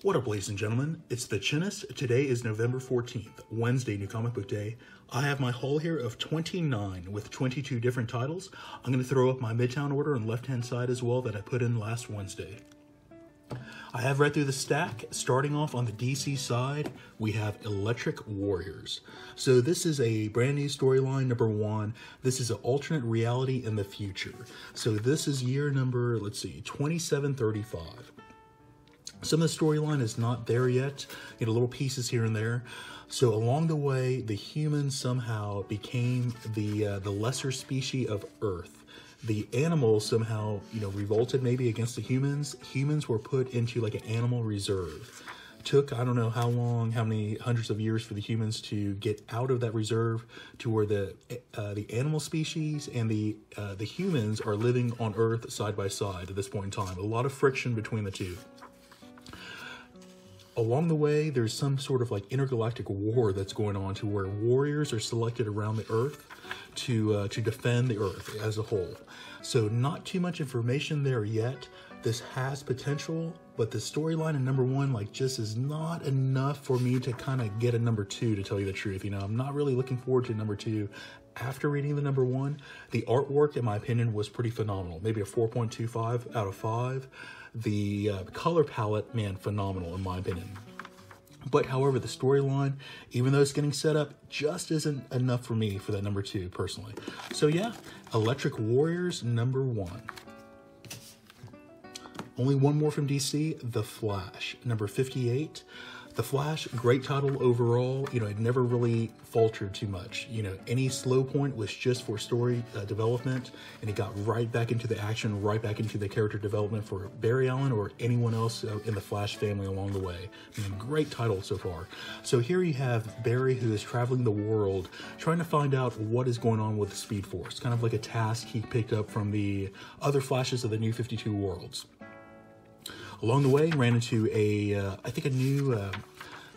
What up, ladies and gentlemen? It's the Chinnist. Today is November 14th, Wednesday, New Comic Book Day. I have my haul here of 29 with 22 different titles. I'm going to throw up my Midtown order on the left-hand side as well that I put in last Wednesday. I have read through the stack. Starting off on the DC side, we have Electric Warriors. So this is a brand new storyline, number 1. This is an alternate reality in the future. So this is year number, 2735. Some of the storyline is not there yet, little pieces here and there. So along the way, the humans somehow became the lesser species of Earth. The animals somehow, revolted maybe against the humans. Humans were put into like an animal reserve. Took, I don't know how long, how many hundreds of years for the humans to get out of that reserve to where the animal species and the humans are living on Earth side by side at this point in time. A lot of friction between the two. Along the way, there's some sort of like intergalactic war that's going on to where warriors are selected around the Earth to defend the Earth as a whole. So not too much information there yet. This has potential, but the storyline in number 1 just is not enough for me to kind of get a number 2, to tell you the truth. I'm not really looking forward to number 2 after reading the number 1. The artwork, in my opinion, was pretty phenomenal. Maybe a 4.25 out of 5. The color palette, man, phenomenal in my opinion. But however, the storyline, even though it's getting set up, just isn't enough for me for that number 2 personally. So yeah, Electric Warriors number 1. Only one more from DC, The Flash, number 58. The Flash, great title overall. It never really faltered too much. Any slow point was just for story development, and it got right back into the action, right back into the character development for Barry Allen or anyone else in the Flash family along the way. Great title so far. So here you have Barry, who is traveling the world, trying to find out what is going on with the Speed Force. Kind of like a task he picked up from the other Flashes of the New 52 Worlds. Along the way, ran into I think a new,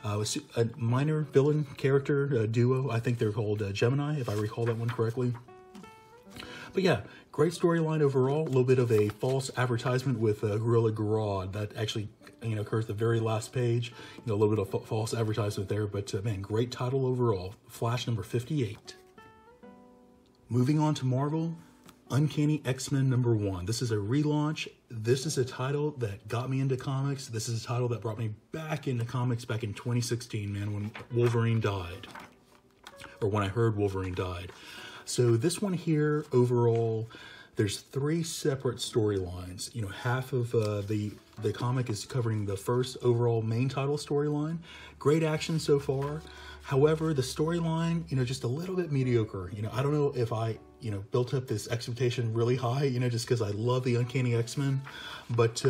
a minor villain character duo. I think they're called Gemini, if I recall that one correctly. But yeah, great storyline overall. A little bit of a false advertisement with Gorilla Grodd that actually, occurs at the very last page. A little bit of false advertisement there, but man, great title overall. Flash number 58. Moving on to Marvel. Uncanny XMen number 1. This is a relaunch. This is a title that got me into comics. This is a title that brought me back into comics back in 2016, man, when Wolverine died. Or when I heard Wolverine died. So this one here, overall, there's 3 separate storylines. Half of the comic is covering the first overall main title storyline. Great action so far. However, the storyline, just a little bit mediocre. I don't know if I, built up this expectation really high, just because I love the Uncanny X-Men. But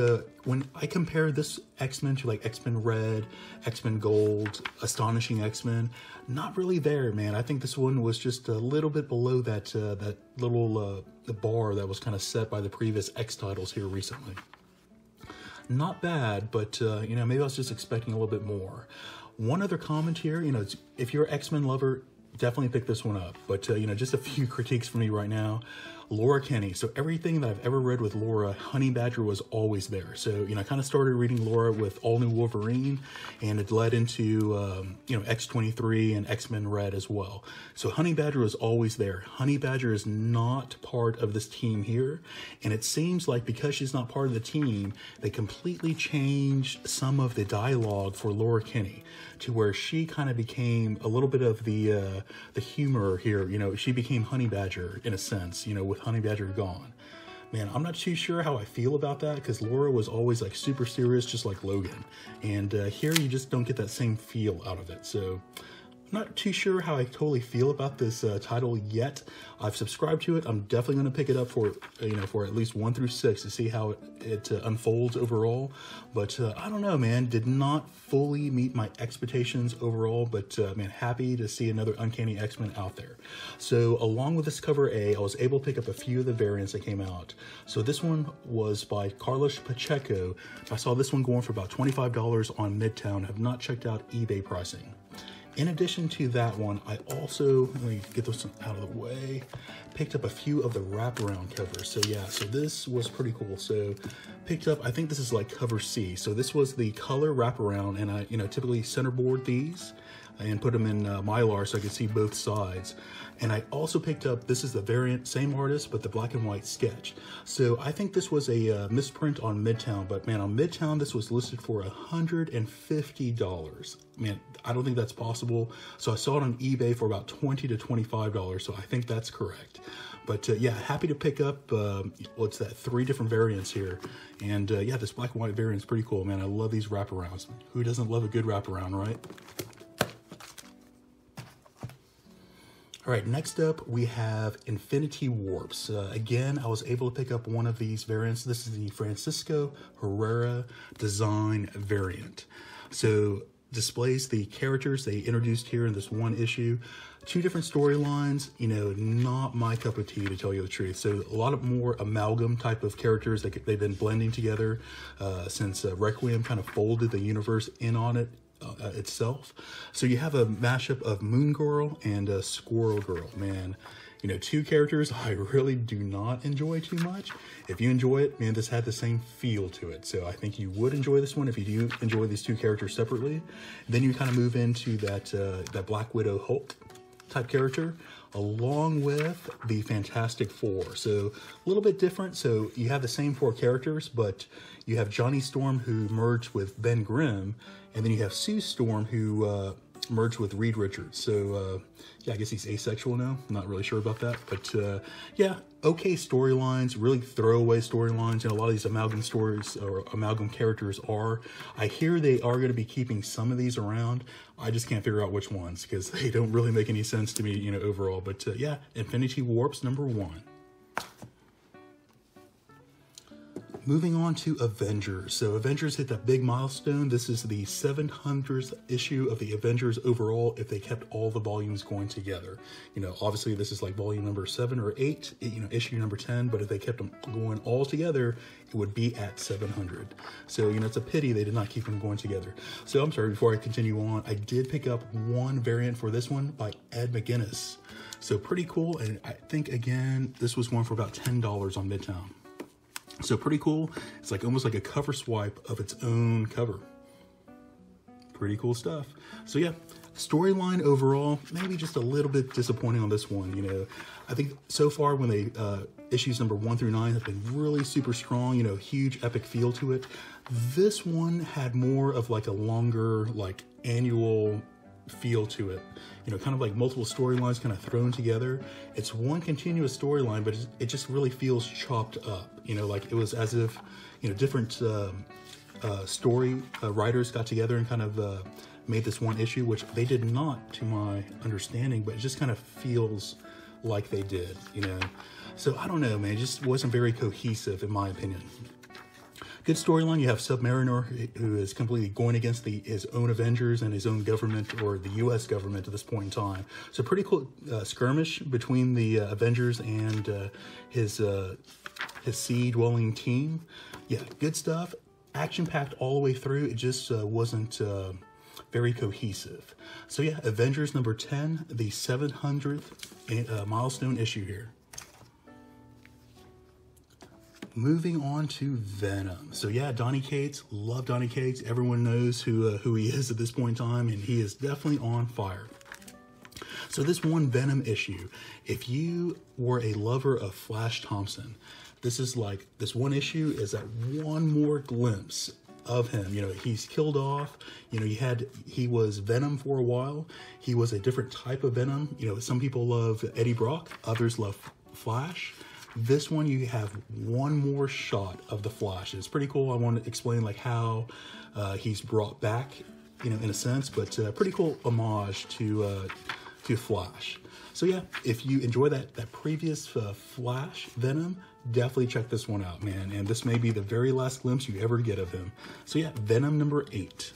when I compare this X-Men to like X-Men Red, X-Men Gold, Astonishing X-Men, not really there, man. I think this one was just a little bit below that that little the bar that was kind of set by the previous X titles here recently. Not bad, but maybe I was just expecting a little bit more. One other comment here, if you're an X-Men lover, definitely pick this one up. But, just a few critiques from me right now. Laura Kinney. So everything that I've ever read with Laura, Honey Badger was always there. So, I kind of started reading Laura with All New Wolverine, and it led into, X-23 and X-Men Red as well. So Honey Badger was always there. Honey Badger is not part of this team here, and it seems like because she's not part of the team, they completely changed some of the dialogue for Laura Kinney to where she kind of became a little bit of the humor here. She became Honey Badger in a sense, with Honey Badger gone. Man, I'm not too sure how I feel about that because Laura was always like super serious, just like Logan. And here you just don't get that same feel out of it. So I'm not too sure how I totally feel about this title yet. I've subscribed to it. I'm definitely going to pick it up for, for at least 1 through 6 to see how it unfolds overall. But I don't know, man. Did not fully meet my expectations overall, but man, happy to see another Uncanny X-Men out there. So along with this cover A, I was able to pick up a few of the variants that came out. So this one was by Carlos Pacheco. I saw this one going for about $25 on Midtown. Have not checked out eBay pricing. In addition to that one, I also, let me get this out of the way, picked up a few of the wraparound covers. So yeah, so this was pretty cool. So picked up, I think this is like cover C. So this was the color wraparound, and I, typically centerboard these and put them in Mylar so I could see both sides. And I also picked up, this is the variant, same artist, but the black and white sketch. So I think this was a misprint on Midtown, but man, on Midtown, this was listed for $150. Man, I don't think that's possible. So I saw it on eBay for about $20 to $25, so I think that's correct. But yeah, happy to pick up, what's that, 3 different variants here. And yeah, this black and white variant is pretty cool, man. I love these wraparounds. Who doesn't love a good wraparound, right? All right, next up we have Infinity Warps. Again, I was able to pick up one of these variants. This is the Francisco Herrera design variant. So displays the characters they introduced here in this one issue. 2 different storylines, not my cup of tea, to tell you the truth. So a lot of more amalgam type of characters that they've been blending together since Requiem kind of folded the universe in on it. Itself. So you have a mashup of Moon Girl and Squirrel Girl. Man, 2 characters I really do not enjoy too much. If you enjoy it, man, this had the same feel to it. So I think you would enjoy this one if you do enjoy these 2 characters separately. Then you kind of move into that Black Widow Hulk type character, along with the Fantastic Four. So a little bit different. So you have the same 4 characters, but you have Johnny Storm, who merged with Ben Grimm, and then you have Sue Storm, who merged with Reed Richards. So yeah, I guess he's asexual now. I'm not really sure about that, but yeah, okay storylines, really throwaway storylines. A lot of these amalgam stories or amalgam characters are. I hear they are going to be keeping some of these around. I just can't figure out which ones because they don't really make any sense to me, overall. But yeah, Infinity Warps #1. Moving on to Avengers. So Avengers hit that big milestone. This is the 700th issue of the Avengers overall if they kept all the volumes going together. Obviously this is like volume number 7 or 8, issue number 10, but if they kept them going all together, it would be at 700. So, it's a pity they did not keep them going together. So I'm sorry, before I continue on, I did pick up one variant for this one by Ed McGuinness. So pretty cool, and I think, again, this was one for about $10 on Midtown. So pretty cool. It's like almost like a cover swipe of its own cover. Pretty cool stuff. So yeah, storyline overall, maybe just a little bit disappointing on this one. I think so far when they issues number 1 through 9 have been really super strong. Huge epic feel to it. This one had more of like a longer, like annual feel to it. Kind of like multiple storylines kind of thrown together. It's one continuous storyline, but it just really feels chopped up. Like it was as if, different story writers got together and kind of made this one issue, which they did not, to my understanding, but it just kind of feels like they did, So I don't know, man, it just wasn't very cohesive in my opinion. Good storyline. You have Submariner, who is completely going against his own Avengers and his own government, or the U.S. government at this point in time. So pretty cool skirmish between the Avengers and his sea-dwelling team. Yeah, good stuff. Action-packed all the way through. It just wasn't very cohesive. So yeah, Avengers number 10, the 700th milestone issue here. Moving on to Venom. So yeah, Donny Cates, love Donny Cates. Everyone knows who he is at this point in time, and he is definitely on fire. So this one Venom issue, if you were a lover of Flash Thompson, this is like, this one issue is that one more glimpse of him. He's killed off. He was Venom for a while. He was a different type of Venom. Some people love Eddie Brock, others love Flash. This one, you have one more shot of the Flash. It's pretty cool. I want to explain like how he's brought back, in a sense, but pretty cool homage to Flash. So yeah, if you enjoy that previous Flash Venom, definitely check this one out, man. And this may be the very last glimpse you ever get of him. So yeah, Venom number 8.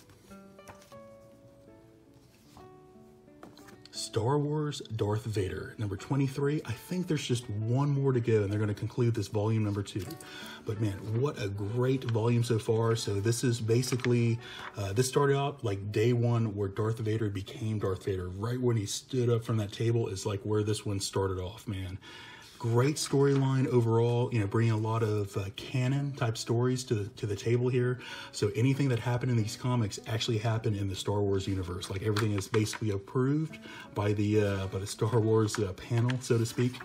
Star Wars Darth Vader, number 23. I think there's just one more to go and they're going to conclude this volume number 2. But man, what a great volume so far. So this is basically, this started out like day 1 where Darth Vader became Darth Vader. Right when he stood up from that table is like where this one started off, man. Great storyline overall, you know, bringing a lot of canon type stories to the table here. So anything that happened in these comics actually happened in the Star Wars universe. Like everything is basically approved by the Star Wars panel, so to speak.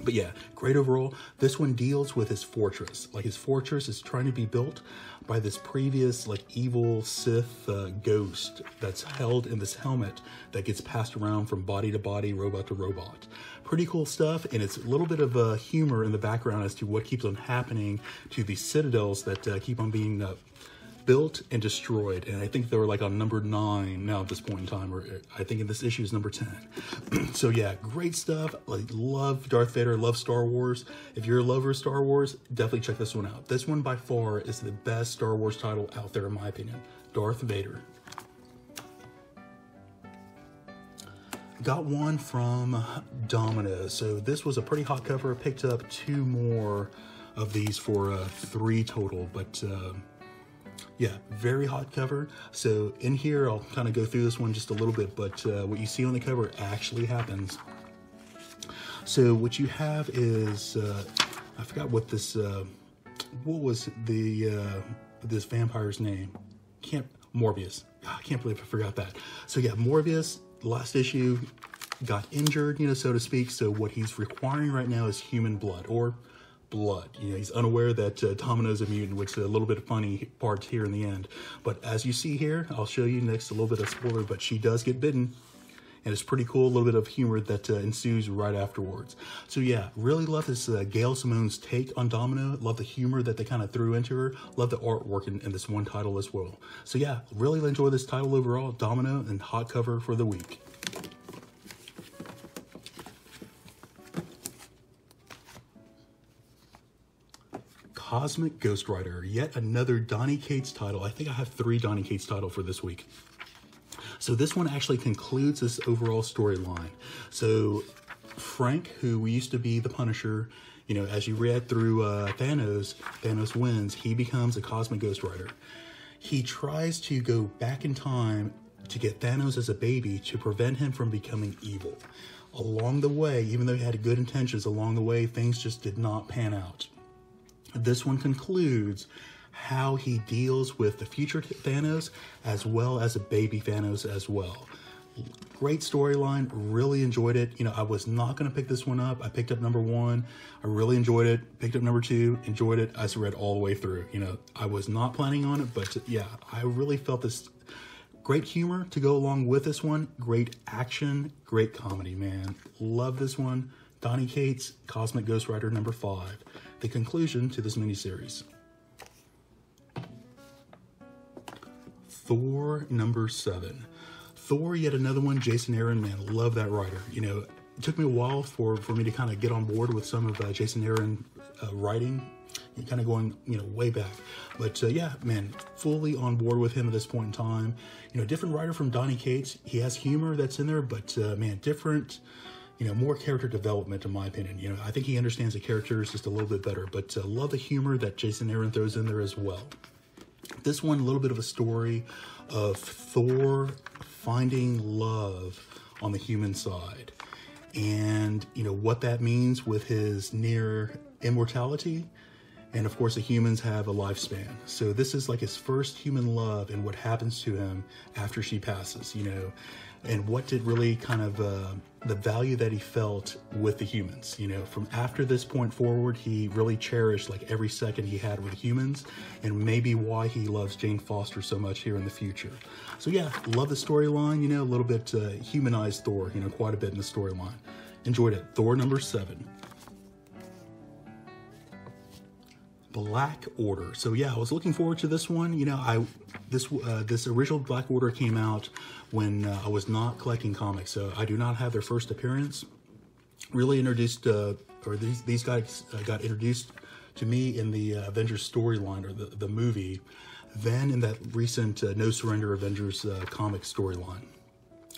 But yeah, great overall. This one deals with his fortress. Like his fortress is trying to be built by this previous like evil Sith ghost that's held in this helmet that gets passed around from body to body, robot to robot. Pretty cool stuff, and it's a little bit of humor in the background as to what keeps on happening to these citadels that keep on being built and destroyed. And I think they were like on number 9 now at this point in time, or I think in this issue is number 10. So yeah, great stuff. Like, love Darth Vader, love Star Wars. If you're a lover of Star Wars, definitely check this one out. This one by far is the best Star Wars title out there in my opinion. Darth Vader. Got one from Domino. So this was a pretty hot cover. I picked up 2 more of these for 3 total, but yeah, very hot cover. So in here, I'll kind of go through this one just a little bit, but what you see on the cover actually happens. So what you have is, I forgot what this, what was the this vampire's name? Morbius. I can't believe I forgot that. So yeah, Morbius, last issue, got injured, you know, so to speak. So what he's requiring right now is human blood, or blood. You know, he's unaware that Domino's a mutant, which is a little bit of funny part here in the end. But as you see here, I'll show you next a little bit of spoiler, but she does get bitten. And it's pretty cool, a little bit of humor that ensues right afterwards. So yeah, really love this Gail Simone's take on Domino. Love the humor that they kind of threw into her. Love the artwork in this one title as well. So yeah, really enjoy this title overall, Domino, and hot cover for the week. Cosmic Ghost Rider, yet another Donny Cates title. I think I have 3 Donny Cates titles for this week. So this one actually concludes this overall storyline. So Frank, who used to be the Punisher, you know, as you read through Thanos wins, he becomes a Cosmic Ghost Rider. He tries to go back in time to get Thanos as a baby to prevent him from becoming evil. Along the way, even though he had good intentions, along the way, things just did not pan out. This one concludes how he deals with the future Thanos as well as a baby Thanos as well. Great storyline, really enjoyed it. You know, I was not going to pick this one up. I picked up number 1. I really enjoyed it. Picked up number 2, enjoyed it. I read all the way through. You know, I was not planning on it, but yeah, I really felt this great humor to go along with this one. Great action, great comedy, man. Love this one. Donny Cates, Cosmic Ghost Rider number 5. The conclusion to this miniseries. Thor number 7. Thor, yet another one. Jason Aaron, man, love that writer. You know, it took me a while for me to kind of get on board with some of Jason Aaron writing, kind of going, you know, way back. But yeah, man, fully on board with him at this point in time. You know, different writer from Donny Cates. He has humor that's in there, but man, different, you know, more character development in my opinion. You know, I think he understands the characters just a little bit better, but love the humor that Jason Aaron throws in there as well. This one, a little bit of a story of Thor finding love on the human side, and you know what that means with his near immortality, and of course the humans have a lifespan. So this is like his first human love and what happens to him after she passes, you know, and what did really kind of the value that he felt with the humans. You know, from after this point forward, he really cherished like every second he had with humans, and maybe why he loves Jane Foster so much here in the future. So yeah, love the storyline, you know, a little bit humanized Thor, you know, quite a bit in the storyline. Enjoyed it. Thor number 7. Black Order. So yeah, I was looking forward to this one. You know, this original Black Order came out when I was not collecting comics, so I do not have their first appearance. Really introduced, or these guys got introduced to me in the Avengers storyline, or the movie, then in that recent No Surrender Avengers comic storyline.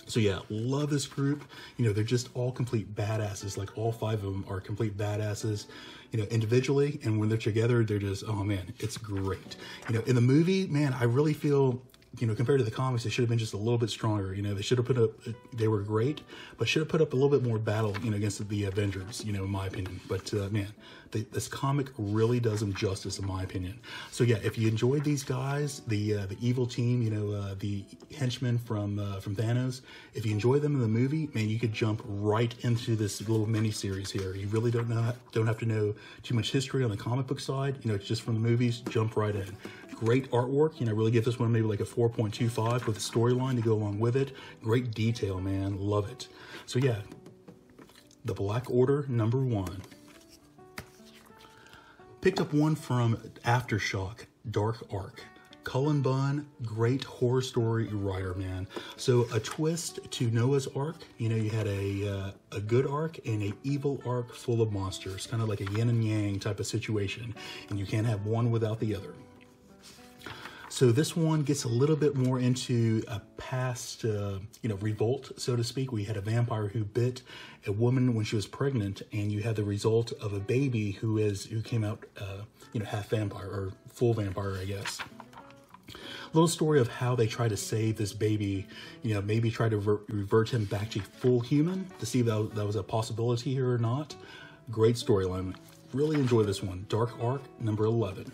So yeah, love this group. You know, they're just all complete badasses. Like all 5 of them are complete badasses, you know, individually. And when they're together, they're just, oh man, it's great. You know, in the movie, man, I really feel, you know, compared to the comics, they should have been just a little bit stronger. You know, they should have put up, they were great, but should have put up a little bit more battle, you know, against the Avengers, you know, in my opinion. But man, this comic really does them justice, in my opinion. So yeah, if you enjoyed these guys, the evil team, you know, the henchmen from Thanos, if you enjoy them in the movie, man, you could jump right into this little mini series here. You really don't have to know too much history on the comic book side. You know, it's just from the movies, jump right in. Great artwork, you know, really give this one maybe like a 4.25 with a storyline to go along with it. Great detail, man, love it. So yeah, the Black Order #1. Picked up one from Aftershock, Dark Arc. Cullen Bunn, great horror story writer, man. So a twist to Noah's Ark. You know, you had a good arc and a evil arc full of monsters, kind of like a yin and yang type of situation, and you can't have one without the other. So this one gets a little bit more into a past, you know, revolt, so to speak. We had a vampire who bit a woman when she was pregnant, and you had the result of a baby who came out, you know, half vampire or full vampire, I guess. Little story of how they try to save this baby, you know, maybe try to revert him back to full human to see if that was a possibility here or not. Great storyline. Really enjoy this one. Dark Arc #11.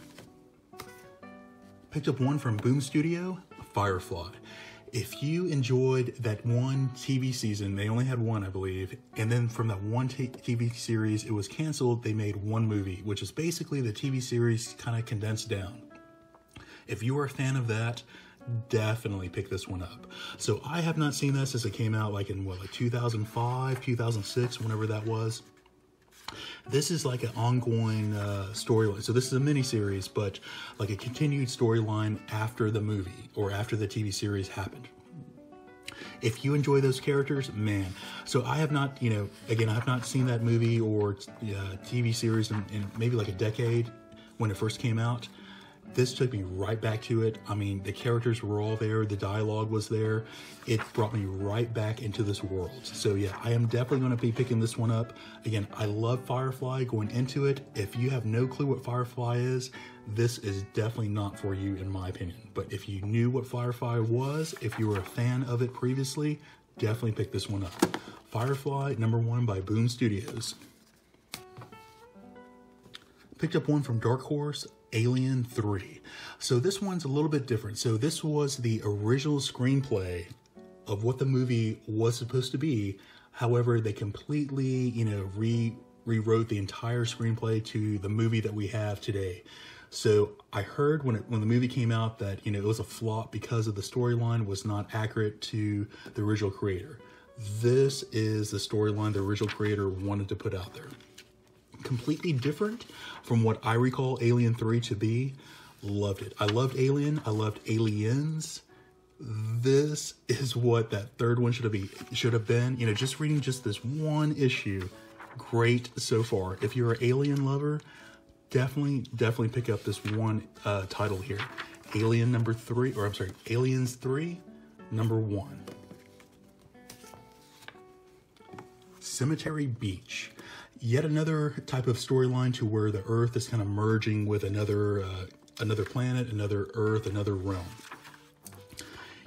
Picked up one from Boom Studio, Firefly. If you enjoyed that one TV season, they only had one, I believe, and then from that one TV series, it was canceled, they made one movie, which is basically the TV series kind of condensed down. If you are a fan of that, definitely pick this one up. So I have not seen that since it came out like in what, like 2005, 2006, whenever that was. This is like an ongoing storyline. So this is a mini-series, but like a continued storyline after the movie or after the TV series happened. If you enjoy those characters, man. So I have not, you know, again, I have not seen that movie or TV series in maybe like a decade when it first came out. This took me right back to it. I mean, the characters were all there. The dialogue was there. It brought me right back into this world. So yeah, I am definitely going to be picking this one up. Again, I love Firefly going into it. If you have no clue what Firefly is, this is definitely not for you, in my opinion. But if you knew what Firefly was, if you were a fan of it previously, definitely pick this one up. Firefly #1 by Boom Studios. Picked up one from Dark Horse, Alien 3. So this one's a little bit different. So this was the original screenplay of what the movie was supposed to be. However, they completely, you know, rewrote the entire screenplay to the movie that we have today. So I heard when the movie came out that, you know, it was a flop because of the storyline was not accurate to the original creator. This is the storyline the original creator wanted to put out there. Completely different from what I recall Alien 3 to be. Loved it. I loved Alien. I loved Aliens. This is what that third one should have been. You know, just reading just this one issue, great so far. If you're an Alien lover, definitely pick up this one title here. Alien #3, or I'm sorry, Aliens 3 #1. Cemetary Beach. Yet another type of storyline to where the Earth is kind of merging with another planet, another Earth, another realm.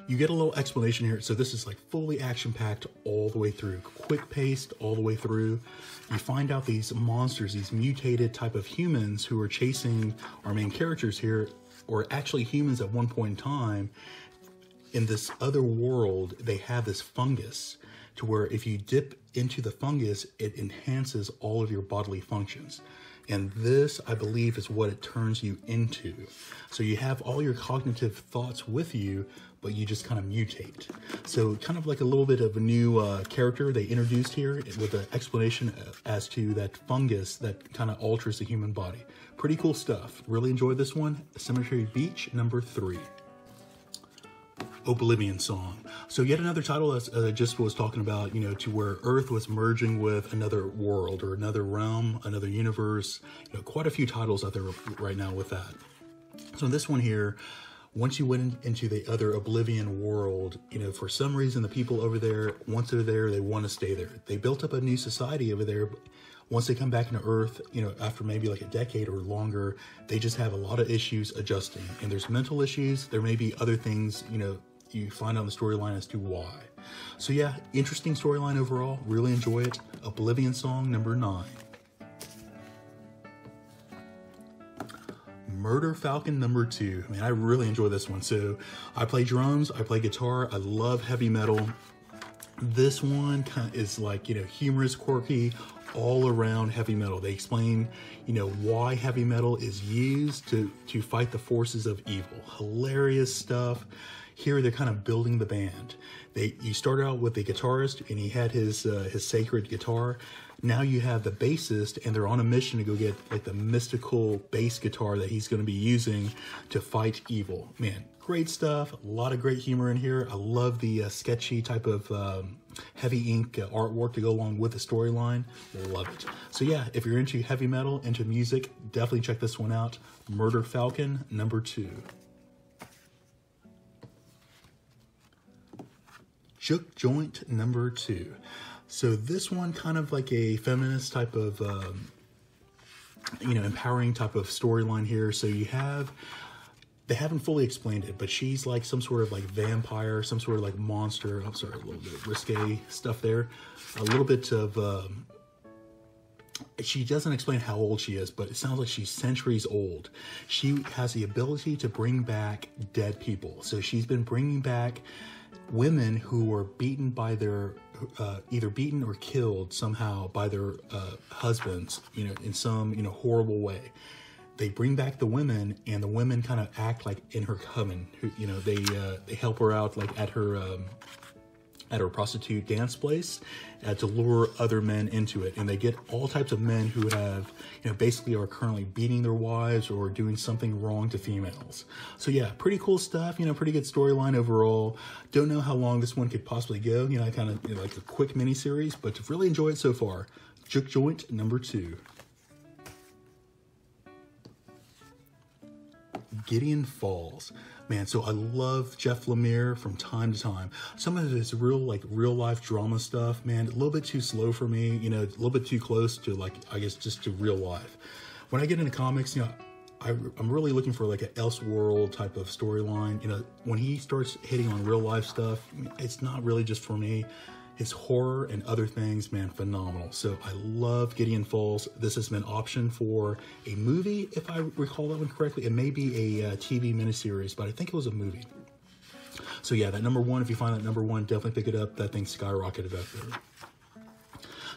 You get a little explanation here. So this is like fully action-packed all the way through, quick-paced all the way through. You find out these monsters, these mutated type of humans who are chasing our main characters here, or actually humans at one point in time. In this other world, they have this fungus to where if you dip into the fungus, it enhances all of your bodily functions. And this, I believe, is what it turns you into. So you have all your cognitive thoughts with you, but you just kind of mutate. So kind of like a little bit of a new character they introduced here with an explanation as to that fungus that kind of alters the human body. Pretty cool stuff. Really enjoyed this one. Cemetery Beach #3. Oblivion Song. So yet another title that I just was talking about, you know, to where Earth was merging with another world or another realm, another universe. You know, quite a few titles out there right now with that. So this one here, once you went into the other Oblivion world, you know, for some reason, the people over there, once they're there, they want to stay there. They built up a new society over there. But once they come back into Earth, you know, after maybe like a decade or longer, they just have a lot of issues adjusting. And there's mental issues. There may be other things, you know, you find out in the storyline as to why. So yeah, interesting storyline overall. Really enjoy it. Oblivion Song number 9. Murder Falcon number 2. Man, I really enjoy this one. So I play drums, I play guitar, I love heavy metal. This one kind of is like, you know, humorous, quirky, all around heavy metal. They explain, you know, why heavy metal is used to fight the forces of evil. Hilarious stuff. Here they're kind of building the band. You start out with the guitarist, and he had his sacred guitar. Now you have the bassist, and they're on a mission to go get like the mystical bass guitar that he's going to be using to fight evil. Man, great stuff. A lot of great humor in here. I love the sketchy type of heavy ink artwork to go along with the storyline. Love it. So yeah, if you're into heavy metal, into music, definitely check this one out. Murder Falcon number 2. Jook Joint number 2. So this one kind of like a feminist type of, you know, empowering type of storyline here. So you have, they haven't fully explained it, but she's like some sort of like vampire, some sort of like monster. I'm sorry, a little bit of risque stuff there. A little bit of, she doesn't explain how old she is, but it sounds like she's centuries old. She has the ability to bring back dead people. So she's been bringing back women who were beaten by their, either beaten or killed somehow by their husbands, you know, in some, you know, horrible way. They bring back the women, and the women kind of act like in her coven. You know, they help her out like at her prostitute dance place to lure other men into it. And they get all types of men who have, you know, basically are currently beating their wives or doing something wrong to females. So yeah, pretty cool stuff, you know, pretty good storyline overall. Don't know how long this one could possibly go. You know, I kind of, you know, like a quick mini series, but to really enjoy it so far. Jook Joint number 2. Gideon Falls. Man, so I love Jeff Lemire from time to time. Some of his real life drama stuff, man, a little bit too slow for me, you know, a little bit too close to like, I guess, just to real life. When I get into comics, you know, I'm really looking for like an Elseworld type of storyline. You know, when he starts hitting on real life stuff, it's not really just for me. His horror and other things, man, phenomenal. So I love Gideon Falls. This has been optioned for a movie, if I recall that one correctly. It may be a TV miniseries, but I think it was a movie. So yeah, that number 1, if you find that number 1, definitely pick it up. That thing skyrocketed up there.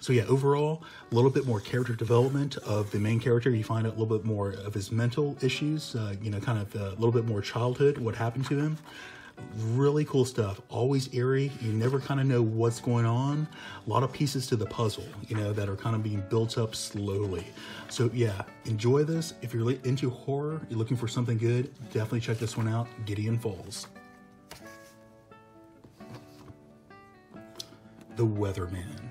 So yeah, overall, a little bit more character development of the main character. You find out a little bit more of his mental issues, you know, kind of a little bit more childhood, what happened to him. Really cool stuff. Always eerie. You never kind of know what's going on. A lot of pieces to the puzzle, you know, that are kind of being built up slowly. So yeah, enjoy this. If you're into horror, you're looking for something good, definitely check this one out. Gideon Falls. The Weatherman.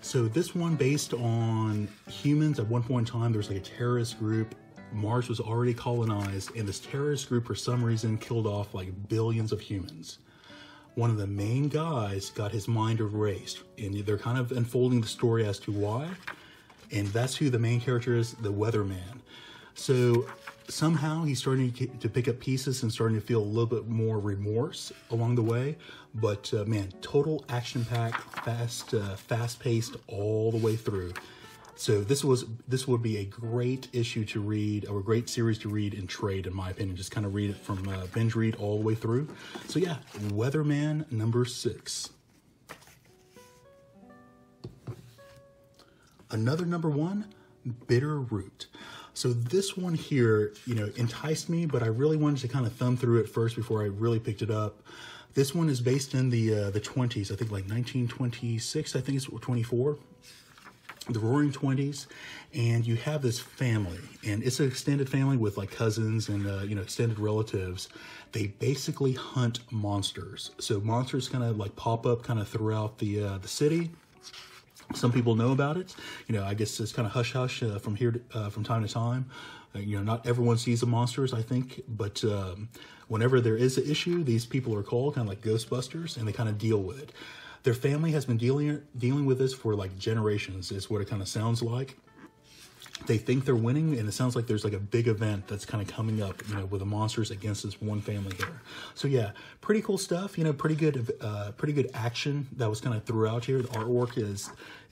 So this one based on humans. At one point in time, there was like a terrorist group. Mars was already colonized, and this terrorist group for some reason killed off like billions of humans. One of the main guys got his mind erased, and they're kind of unfolding the story as to why. And that's who the main character is, the Weatherman. So somehow he's starting to pick up pieces and starting to feel a little bit more remorse along the way. But man, total action-packed, fast-paced all the way through. So this would be a great issue to read, or a great series to read and trade, in my opinion. Just kind of read it from binge read all the way through. So yeah, Weatherman number 6. Another number 1, Bitterroot. So this one here, you know, enticed me, but I really wanted to kind of thumb through it first before I really picked it up. This one is based in the 20s, I think like 1926, I think it's 24. The Roaring 20s, and you have this family, and it's an extended family with like cousins and you know, extended relatives. They basically hunt monsters. So monsters kind of like pop up kind of throughout the city. Some people know about it. You know, I guess it's kind of hush hush from time to time. You know, not everyone sees the monsters, I think, but whenever there is an issue, these people are called kind of like Ghostbusters, and they kind of deal with it. Their family has been dealing with this for like generations, is what it kind of sounds like. They think they're winning, and it sounds like there's like a big event that's kind of coming up, you know, with the monsters against this one family here. So yeah, pretty cool stuff. You know, pretty good action that was kind of throughout here. The artwork is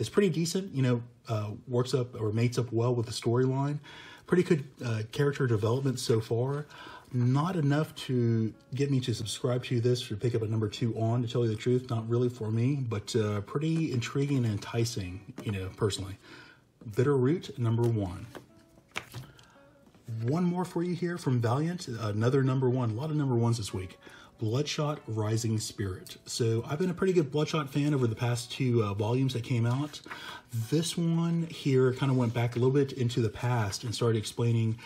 pretty decent. You know, works up or mates up well with the storyline. Pretty good character development so far. Not enough to get me to subscribe to this or pick up a number 2 on, to tell you the truth. Not really for me, but pretty intriguing and enticing, you know, personally. Bitterroot, number 1. One more for you here from Valiant, another number 1. A lot of number 1s this week. Bloodshot Rising Spirit. So I've been a pretty good Bloodshot fan over the past 2 volumes that came out. This one here kind of went back a little bit into the past and started explaining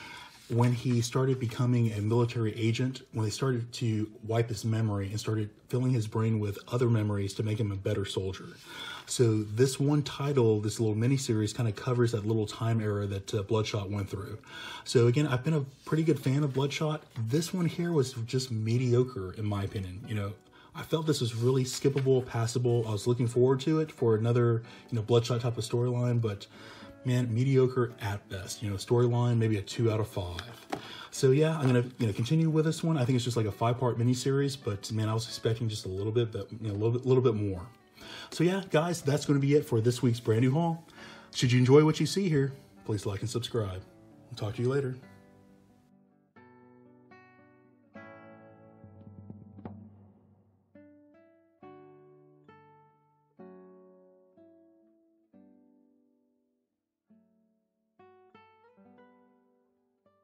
when he started becoming a military agent, when they started to wipe his memory and started filling his brain with other memories to make him a better soldier. So this one title, this little mini-series, kind of covers that little time era that Bloodshot went through. So again, I've been a pretty good fan of Bloodshot. This one here was just mediocre, in my opinion. You know, I felt this was really skippable, passable. I was looking forward to it for another, you know, Bloodshot type of storyline, but man, mediocre at best. You know, storyline, maybe a 2 out of 5. So yeah, I'm gonna, you know, continue with this one. I think it's just like a 5-part miniseries, but man, I was expecting just a little bit, but you know, a little bit more. So yeah, guys, that's going to be it for this week's brand new haul. Should you enjoy what you see here, please like and subscribe. I'll talk to you later.